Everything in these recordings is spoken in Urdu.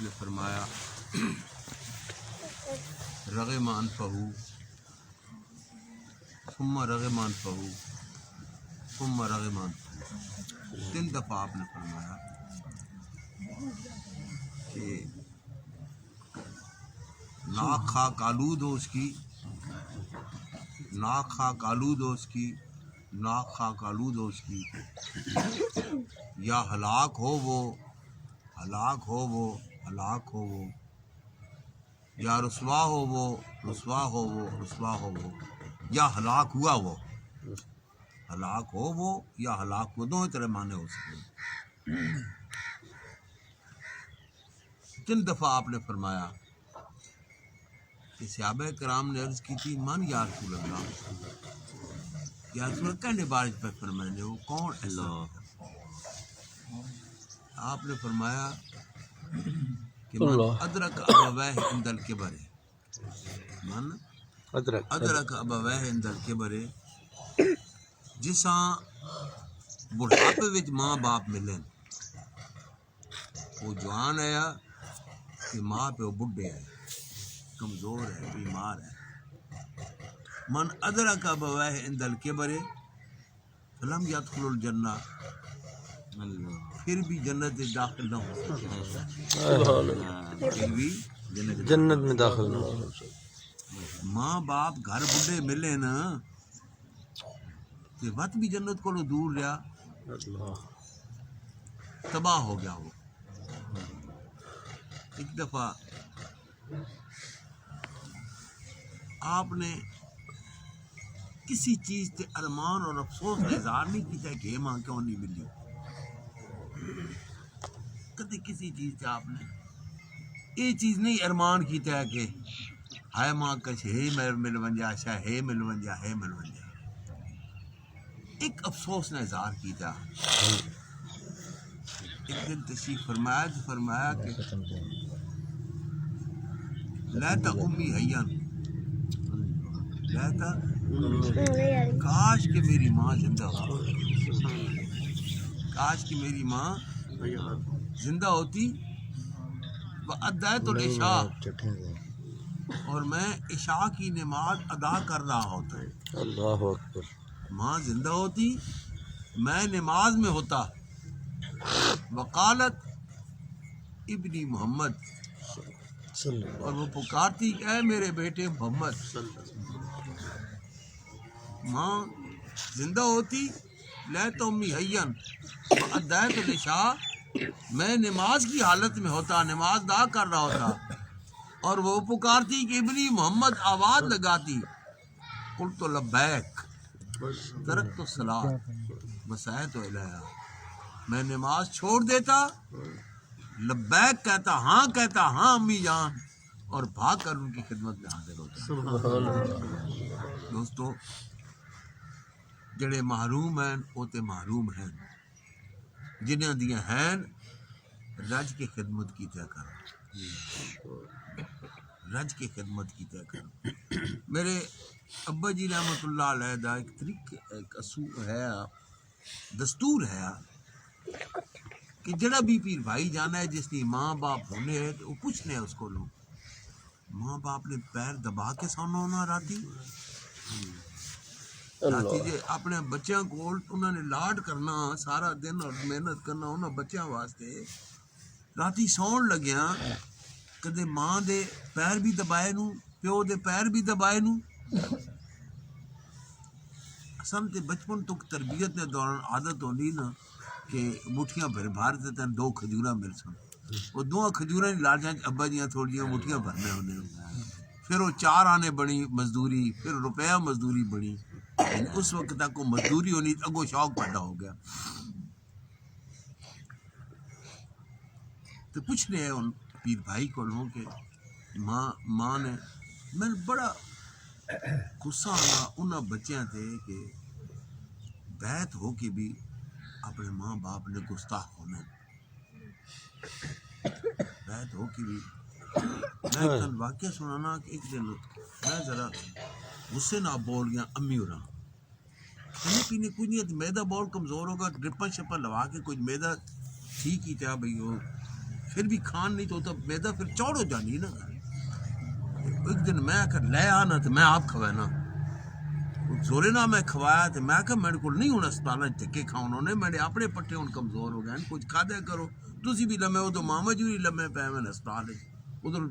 نے فرمایا رغم انفہ ثم رغم انفہ ثم رغم انفہ، 3 دفعہ آپ نے فرمایا کہ ناک خاک آلود ہو اس کی، ناک خاک آلود ہو اس کی، ناک خاک آلود ہو اس کی، یا ہلاک ہو وہ، ہلاک ہو وہ، ہلاک ہو وہ، یا رسوا ہو وہ، رسوا ہو وہ، رسوا ہو وہ، یا ہلاک ہوا وہ، ہلاک ہو وہ یا ہلاک ہو، دونوں طرح معنی ہو سکتے ہیں۔ 3 دفعہ آپ نے فرمایا کہ صحابہ کرام نے عرض کی تھی من یا رسول اللہ، یا رسول اللہ کہنے بارش پہ فرمانے وہ کون ایسا؟ آپ نے فرمایا کہ من ادرک ابویہ عند الکبر، من ادرک ابویہ عند الکبر، جساں بڑھاپے وچ ماں باپ ملن، وہ جوان ہے کہ ماں پہ وہ بڈھے ہے، کمزور ہے، بیمار ہے۔ من ادرک ابویہ عند الکبر فلم یدخل الجنہ، پھر بھی جنت میں داخل نہ ہو سکے، پھر بھی جنت میں داخل نہ ہو۔ ماں باپ گھر بڈھے ملے نا تے وقت بھی جنت کو دور رہا، تباہ ہو گیا وہ۔ ایک دفعہ آپ نے کسی چیز تے ارمان اور افسوس کا اظہار نہیں کیتا کہ یہ ماں کیوں نہیں ملی، کدی کسی چیز تے آپ نے یہ چیز نہیں ارمان کیتا ہے کہ ہائے ماں کچھ ہے مل ونجا، شاہ ہے مل ونجا، ہے مل ونجا، ایک افسوس نے اظہار کیتا۔ ایک دن تشریف فرمایا تو فرمایا کہ لیتا امی حیان، لیتا کاش کہ میری ماں زندہ ہوتی، کاش کہ میری ماں زندہ ہوتی، وَأَدَّيْتُ الْعِشَاءَ، اور میں عشاء کی نماز ادا کر رہا ہوتا، اللہ اکبر، ماں زندہ ہوتی میں نماز میں ہوتا، وقالت ابنی محمد، اور وہ پکارتی کہ اے میرے بیٹے محمد، ماں زندہ ہوتی لیتا امی حیان وَأَدَّيْتُ الْعِشَاء، میں نماز کی حالت میں ہوتا، نماز ادا کر رہا ہوتا، اور وہ پکارتی کہ ابنی محمد، آواز لگاتی، قلت لبیک ترکت الصلاۃ وسعیت الیہا، میں نماز چھوڑ دیتا، لبیک کہتا، ہاں امی جان، اور بھاگ کر ان کی خدمت میں حاضر ہوتا۔ دوستو جڑے محروم ہیں وہ تے محروم ہیں، جنہاں دیاں ہیں رج کے خدمت کی طے کرو، رج کے خدمت کی طے کرو۔ میرے ابا جی رحمۃ اللہ علیہ دا ایک طریقہ، ایک اصول ہے، دستور ہے کہ جڑا بھی پیر بھائی جانا ہے جس کی ماں باپ ہونے ہے تو وہ پوچھنے ہیں اس کو، لوگ ماں باپ نے پیر دبا کے سونا ہونا راتی، راتی جے اپنے بچیاں کول انہوں نے لاڈ کرنا سارا دن اور محنت کرنا انہوں بچیاں واسطے، راتی سون لگیا کدے ماں دے پیر بھی دبائے نو، پیو دے پیر بھی دبائے نو۔ اساں تے بچپن تک تربیت دے دوران عادت ہوندی نا کہ مٹھیاں بھر بھار تے تن 2 کھجوراں مل سن، وہ 2 کھجوراں دی لاڈیاں ابا جیاں تھوڑیاں مٹھیاں بھرنے ہوندے، پھر وہ 4 آنے بنی مزدوری، پھر روپیہ مزدوری بنی، یعنی اس وقت تک وہ مزدوری ہونی، اگوں شوق پیدا ہو گیا۔ تو پوچھنے ہیں ان پیر بھائی کو لوگوں کہ ماں نے، میں بڑا غصہ آنا انہاں بچیاں تے کہ بیت ہو کے بھی اپنے ماں باپ نے گستاخ ہونا، بیت ہو کے بھی۔ میں کل واقعہ سنانا کہ ایک دن میں ذرا غصے نہ بول گیا امی ہوراں، کھانے پینے کچھ نہیں ہے، میدا بہت کمزور ہوگا، ڈرپا شپا لوا کے کچھ میدا ٹھیک ہی تھا بھئی، وہ پھر بھی کھان نہیں تو میدا پھر چوڑ ہو جانی نا. ایک دن میں کہ لے آنا تو میں آپ کھوانا زورے نہ میں کھوایا تو میں کہ میرے کو نہیں ہوں اسپتال دھکے کھاؤ نے میرے اپنے پٹھے ہوں کمزور ہو گئے کچھ کھا دیا کرو تسی بھی لمے ادھر ماما جی لمے پے میں اسپتال ادھر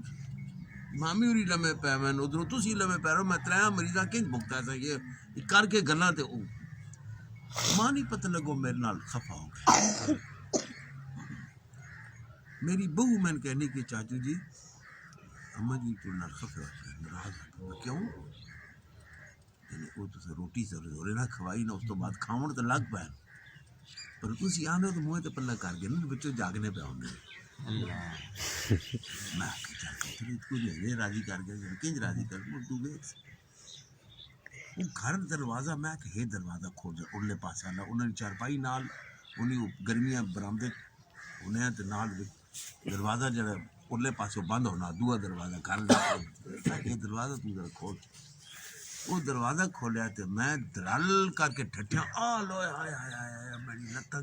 مامی ہوری لمے پے میں ادھر تسی لمے پے رہو میں تریا مریضاں کنج بھگتا تھا یہ کر کے گلاں تے او ماں نہیں پتہ لگو میرے نال خفا ہو گئی. میری بہو میں نے کہنی کہ چاچو جی اما جی تو نال خفا ہو گئے ناراض ہو گئے کیوں وہ تو روٹی زورے نہ کھوائی نہ اس تو بعد کھاون تو لگ پے پر تسی آنے تو منہ تے پلا کر گئے نا بچوں جاگنے پہ ہوندے میں کہ چل کے تو یہ راضی کر گئے کنج راضی کر تو دیکھ وہ گھر دروازہ میں کہ ہے دروازہ کھول دے اڑلے پاسے والا انہوں نے چارپائی نال انہیں گرمیاں برامدے انہیں تے نال دروازہ جڑا اڑلے پاسے بند ہونا دوسرا دروازہ گھر دا یہ دروازہ تو ذرا کھول وہ دروازہ کھولیا تے میں درل کر کے ٹھٹھیاں آ لوئے ہائے ہائے ہائے میری لتاں